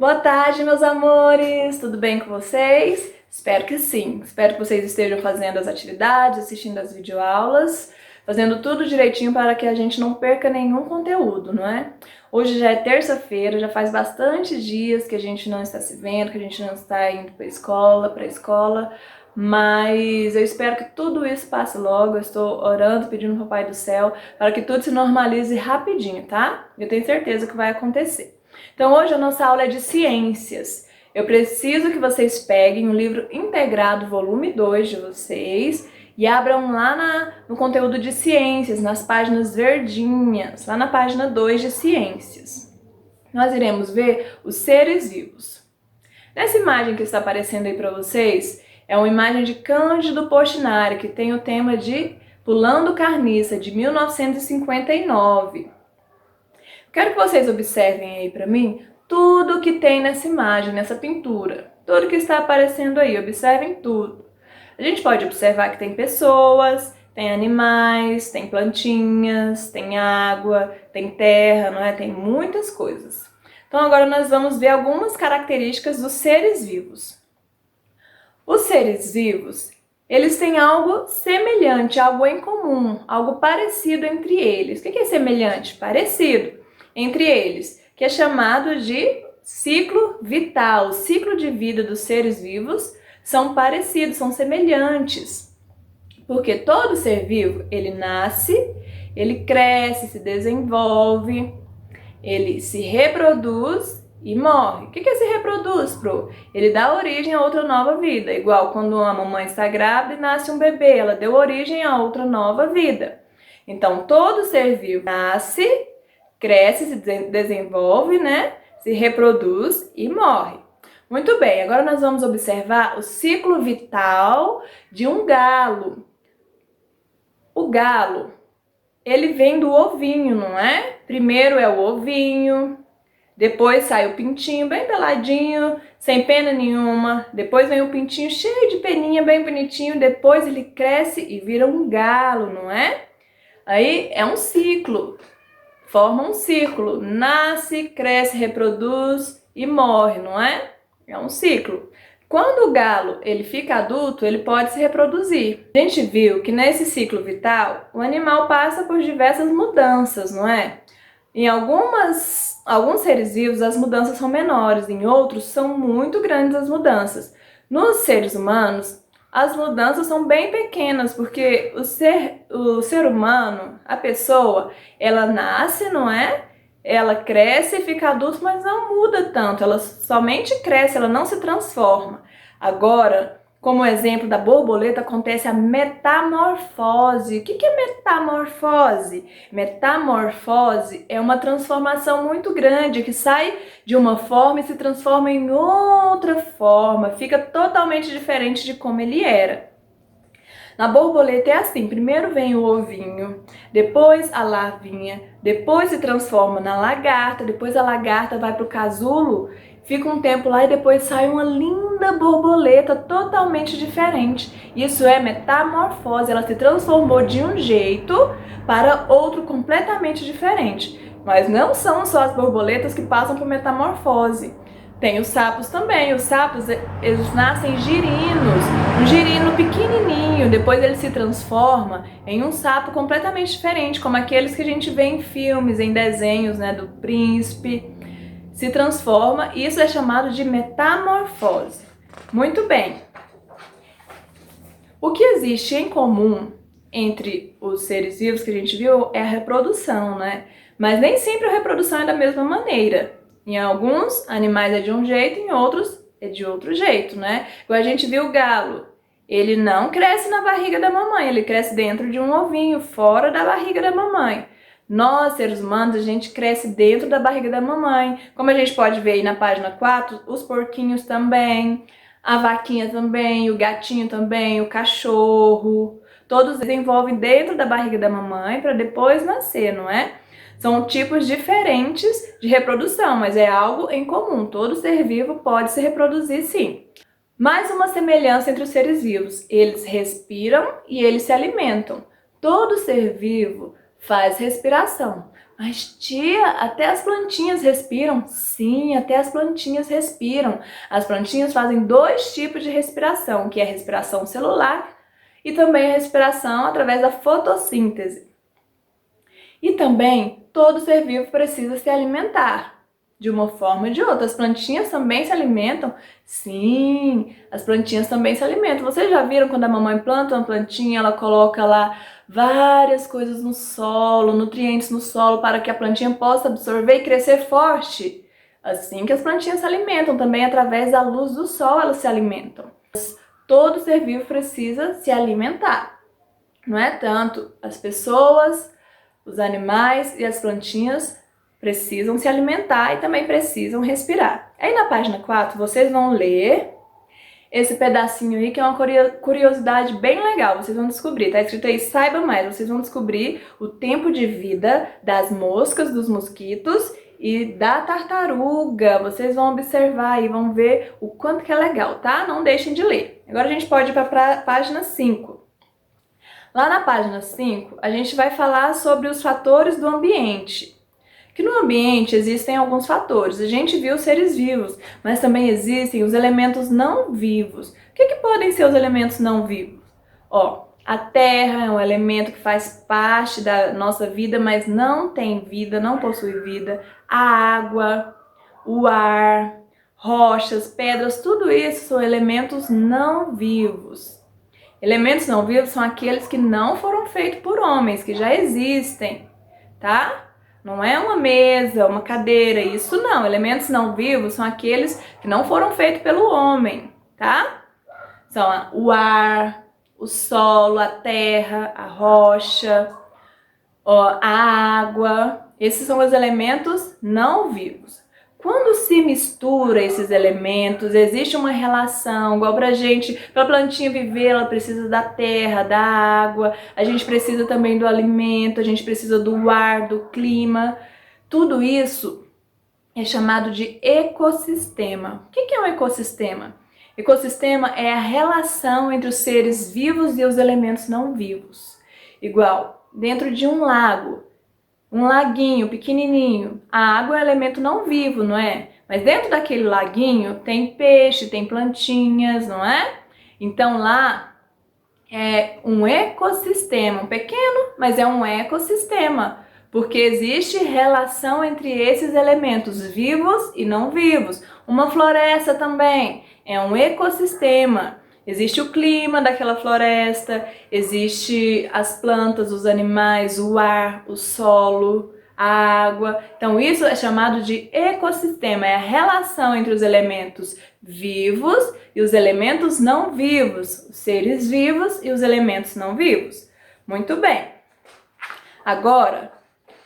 Boa tarde, meus amores! Tudo bem com vocês? Espero que sim. Espero que vocês estejam fazendo as atividades, assistindo as videoaulas, fazendo tudo direitinho para que a gente não perca nenhum conteúdo, não é? Hoje já é terça-feira, já faz bastante dias que a gente não está se vendo, que a gente não está indo para a escola, mas eu espero que tudo isso passe logo. Eu estou orando, pedindo ao Papai do Céu para que tudo se normalize rapidinho, tá? Eu tenho certeza que vai acontecer. Então hoje a nossa aula é de ciências. Eu preciso que vocês peguem o livro integrado, volume 2 de vocês, e abram lá no conteúdo de ciências, nas páginas verdinhas, lá na página 2 de ciências. Nós iremos ver os seres vivos. Nessa imagem que está aparecendo aí para vocês, é uma imagem de Cândido Portinari, que tem o tema de Pulando Carniça, de 1959. Quero que vocês observem aí para mim tudo que tem nessa imagem, nessa pintura. Tudo que está aparecendo aí, observem tudo. A gente pode observar que tem pessoas, tem animais, tem plantinhas, tem água, tem terra, não é? Tem muitas coisas. Então agora nós vamos ver algumas características dos seres vivos. Os seres vivos, eles têm algo semelhante, algo em comum, algo parecido entre eles. O que é semelhante? Parecido entre eles, que é chamado de ciclo vital. O ciclo de vida dos seres vivos são parecidos, são semelhantes. Porque todo ser vivo, ele nasce, ele cresce, se desenvolve, ele se reproduz e morre. O que é se reproduz, Pro? Ele dá origem a outra nova vida. Igual quando a mamãe está grávida e nasce um bebê, ela deu origem a outra nova vida. Então, todo ser vivo nasce, cresce, se desenvolve, né? Se reproduz e morre. Muito bem, agora nós vamos observar o ciclo vital de um galo. O galo, ele vem do ovinho, não é? Primeiro é o ovinho, depois sai o pintinho bem peladinho, sem pena nenhuma. Depois vem o pintinho cheio de peninha, bem bonitinho. Depois ele cresce e vira um galo, não é? Aí é um ciclo. Forma um círculo, nasce, cresce, reproduz e morre, não é? É um ciclo. Quando o galo ele fica adulto, ele pode se reproduzir. A gente viu que nesse ciclo vital, o animal passa por diversas mudanças, não é? Em alguns seres vivos as mudanças são menores, em outros são muito grandes as mudanças. Nos seres humanos, as mudanças são bem pequenas, porque o ser humano, a pessoa, ela nasce, não é? Ela cresce e fica adulta, mas não muda tanto, ela somente cresce, ela não se transforma. Agora, como exemplo da borboleta, acontece a metamorfose. O que é metamorfose? Metamorfose é uma transformação muito grande, que sai de uma forma e se transforma em outra forma, fica totalmente diferente de como ele era. Na borboleta é assim, primeiro vem o ovinho, depois a larvinha, depois se transforma na lagarta, depois a lagarta vai para o casulo, fica um tempo lá e depois sai uma linda borboleta totalmente diferente. Isso é metamorfose, ela se transformou de um jeito para outro completamente diferente. Mas não são só as borboletas que passam por metamorfose. Tem os sapos também. Os sapos, eles nascem girinos, um girino pequenininho, depois ele se transforma em um sapo completamente diferente, como aqueles que a gente vê em filmes, em desenhos, né, do príncipe. Se transforma, e isso é chamado de metamorfose. Muito bem. O que existe em comum entre os seres vivos que a gente viu é a reprodução, né? Mas nem sempre a reprodução é da mesma maneira. Em alguns animais é de um jeito, em outros é de outro jeito, né? Igual a gente viu o galo. Ele não cresce na barriga da mamãe, ele cresce dentro de um ovinho, fora da barriga da mamãe. Nós, seres humanos, a gente cresce dentro da barriga da mamãe. Como a gente pode ver aí na página 4, os porquinhos também, a vaquinha também, o gatinho também, o cachorro. Todos desenvolvem dentro da barriga da mamãe para depois nascer, não é? São tipos diferentes de reprodução, mas é algo em comum. Todo ser vivo pode se reproduzir, sim. Mais uma semelhança entre os seres vivos. Eles respiram e eles se alimentam. Todo ser vivo Faz respiração. Mas tia, até as plantinhas respiram? Sim, até as plantinhas respiram. As plantinhas fazem 2 tipos de respiração, que é a respiração celular e também a respiração através da fotossíntese. E também todo ser vivo precisa se alimentar, de uma forma ou de outra. As plantinhas também se alimentam? Sim, as plantinhas também se alimentam. Vocês já viram quando a mamãe planta uma plantinha, ela coloca lá várias coisas no solo, nutrientes no solo, para que a plantinha possa absorver e crescer forte? Assim que as plantinhas se alimentam, também através da luz do sol elas se alimentam. Todo ser vivo precisa se alimentar. Não é tanto as pessoas, os animais e as plantinhas precisam se alimentar e também precisam respirar. Aí na página 4 vocês vão ler esse pedacinho aí que é uma curiosidade bem legal, vocês vão descobrir, tá escrito aí saiba mais, vocês vão descobrir o tempo de vida das moscas, dos mosquitos e da tartaruga. Vocês vão observar e vão ver o quanto que é legal, tá? Não deixem de ler. Agora a gente pode ir para a página 5. Lá na página 5, a gente vai falar sobre os fatores do ambiente. Que no ambiente existem alguns fatores. A gente viu os seres vivos, mas também existem os elementos não vivos. O que podem ser os elementos não vivos? Ó, a terra é um elemento que faz parte da nossa vida, mas não tem vida, não possui vida. A água, o ar, rochas, pedras, tudo isso são elementos não vivos. Elementos não vivos são aqueles que não foram feitos por homens, que já existem, tá? Não é uma mesa, uma cadeira, isso não. Elementos não vivos são aqueles que não foram feitos pelo homem, tá? São o ar, o solo, a terra, a rocha, a água. Esses são os elementos não vivos. Quando se mistura esses elementos, existe uma relação, igual pra plantinha viver, ela precisa da terra, da água, a gente precisa também do alimento, a gente precisa do ar, do clima. Tudo isso é chamado de ecossistema. O que é um ecossistema? Ecossistema é a relação entre os seres vivos e os elementos não vivos. Igual, dentro de um lago, um laguinho pequenininho, a água é um elemento não vivo, não é? Mas dentro daquele laguinho tem peixe, tem plantinhas, não é? Então lá é um ecossistema, um pequeno, mas é um ecossistema, porque existe relação entre esses elementos vivos e não vivos. Uma floresta também é um ecossistema. Existe o clima daquela floresta, existe as plantas, os animais, o ar, o solo, a água. Então isso é chamado de ecossistema, é a relação entre os elementos vivos e os elementos não vivos, os seres vivos e os elementos não vivos. Muito bem. Agora,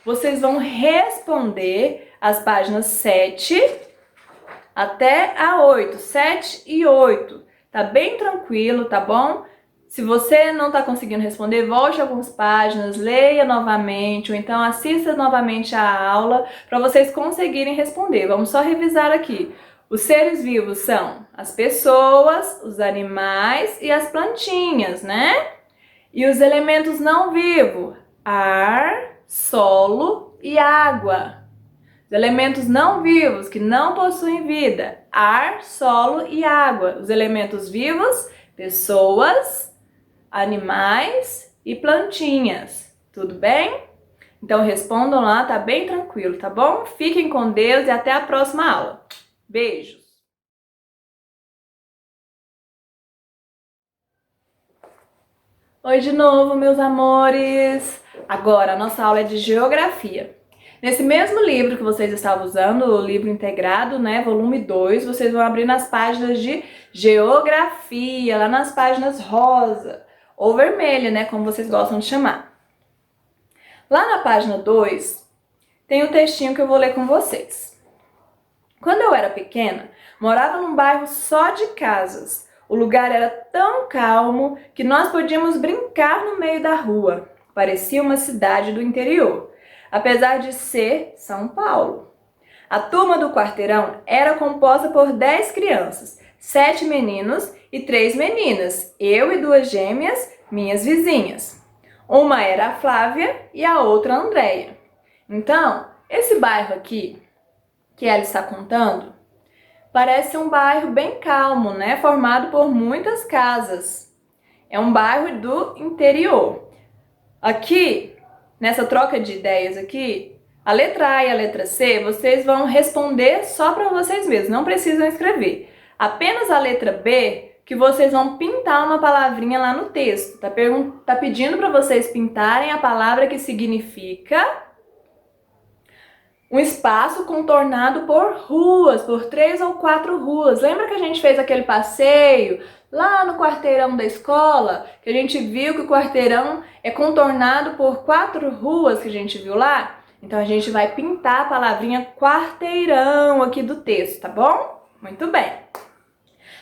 vocês vão responder as páginas 7 até a 8, 7 e 8. Tá bem tranquilo, tá bom? Se você não tá conseguindo responder, volte algumas páginas, leia novamente, ou então assista novamente a aula para vocês conseguirem responder. Vamos só revisar aqui. Os seres vivos são as pessoas, os animais e as plantinhas, né? E os elementos não vivos, ar, solo e água. Os elementos não vivos que não possuem vida, ar, solo e água. Os elementos vivos, pessoas, animais e plantinhas. Tudo bem? Então respondam lá, tá bem tranquilo, tá bom? Fiquem com Deus e até a próxima aula. Beijos! Oi de novo, meus amores! Agora a nossa aula é de geografia. Nesse mesmo livro que vocês estavam usando, o livro integrado, né, volume 2, vocês vão abrir nas páginas de geografia, lá nas páginas rosa ou vermelha, né, como vocês gostam de chamar. Lá na página 2, tem o textinho que eu vou ler com vocês. Quando eu era pequena, morava num bairro só de casas. O lugar era tão calmo que nós podíamos brincar no meio da rua. Parecia uma cidade do interior, apesar de ser São Paulo. A turma do quarteirão era composta por 10 crianças, 7 meninos e 3 meninas, eu e 2 gêmeas, minhas vizinhas. Uma era a Flávia e a outra a Andréia. Então, esse bairro aqui que ela está contando parece um bairro bem calmo, né? Formado por muitas casas. É um bairro do interior. Aqui, nessa troca de ideias aqui, a letra A e a letra C, vocês vão responder só para vocês mesmos, não precisam escrever. Apenas a letra B, que vocês vão pintar uma palavrinha lá no texto. Tá pedindo para vocês pintarem a palavra que significa um espaço contornado por ruas, por 3 ou 4 ruas. Lembra que a gente fez aquele passeio lá no quarteirão da escola? Que a gente viu que o quarteirão é contornado por 4 ruas que a gente viu lá? Então a gente vai pintar a palavrinha quarteirão aqui do texto, tá bom? Muito bem.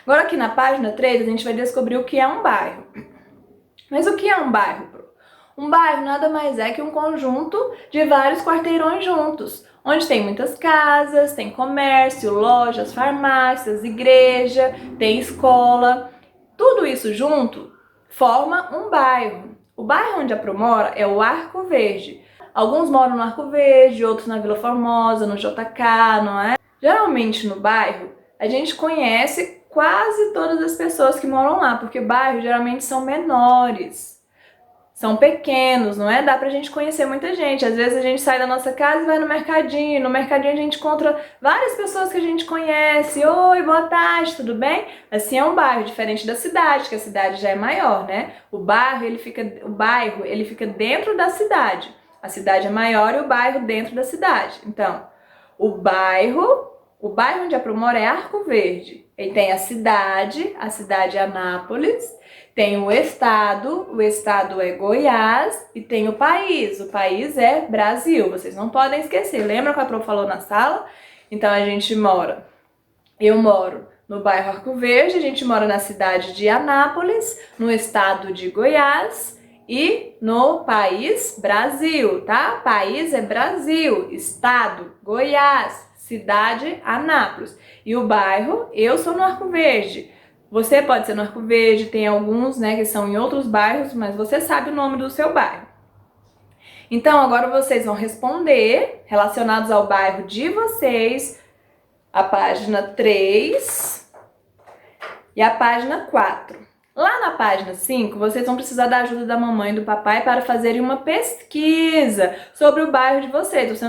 Agora aqui na página 3 a gente vai descobrir o que é um bairro. Mas o que é um bairro, Pro? Um bairro nada mais é que um conjunto de vários quarteirões juntos, onde tem muitas casas, tem comércio, lojas, farmácias, igreja, tem escola. Tudo isso junto forma um bairro. O bairro onde a Pro mora é o Arco Verde. Alguns moram no Arco Verde, outros na Vila Formosa, no JK, não é? Geralmente no bairro a gente conhece quase todas as pessoas que moram lá, porque bairros geralmente são menores. São pequenos, não é? Dá pra gente conhecer muita gente. Às vezes a gente sai da nossa casa e vai no mercadinho. No mercadinho a gente encontra várias pessoas que a gente conhece. Oi, boa tarde, tudo bem? Assim é um bairro, diferente da cidade, que a cidade já é maior, né? O bairro, ele fica dentro da cidade. A cidade é maior e o bairro dentro da cidade. Então, o bairro onde a Pro mora é Arco Verde. Ele tem a cidade é Anápolis. Tem o estado é Goiás, e tem o país é Brasil. Vocês não podem esquecer, lembra que a Pro falou na sala? Então eu moro no bairro Arco Verde, a gente mora na cidade de Anápolis, no estado de Goiás e no país Brasil, tá? País é Brasil, estado Goiás, cidade Anápolis. E o bairro, eu sou no Arco Verde. Você pode ser no Arco Verde, tem alguns, né, que são em outros bairros, mas você sabe o nome do seu bairro. Então, agora vocês vão responder, relacionados ao bairro de vocês, a página 3 e a página 4. Lá na página 5, vocês vão precisar da ajuda da mamãe e do papai para fazerem uma pesquisa sobre o bairro de vocês.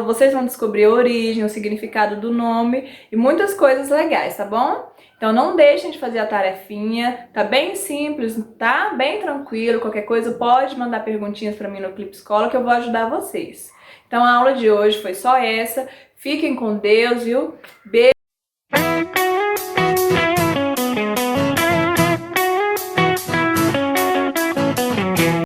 Vocês vão descobrir a origem, o significado do nome e muitas coisas legais, tá bom? Então não deixem de fazer a tarefinha, tá bem simples, tá bem tranquilo. Qualquer coisa pode mandar perguntinhas para mim no Clipe Escola que eu vou ajudar vocês. Então a aula de hoje foi só essa. Fiquem com Deus, viu? Beijo!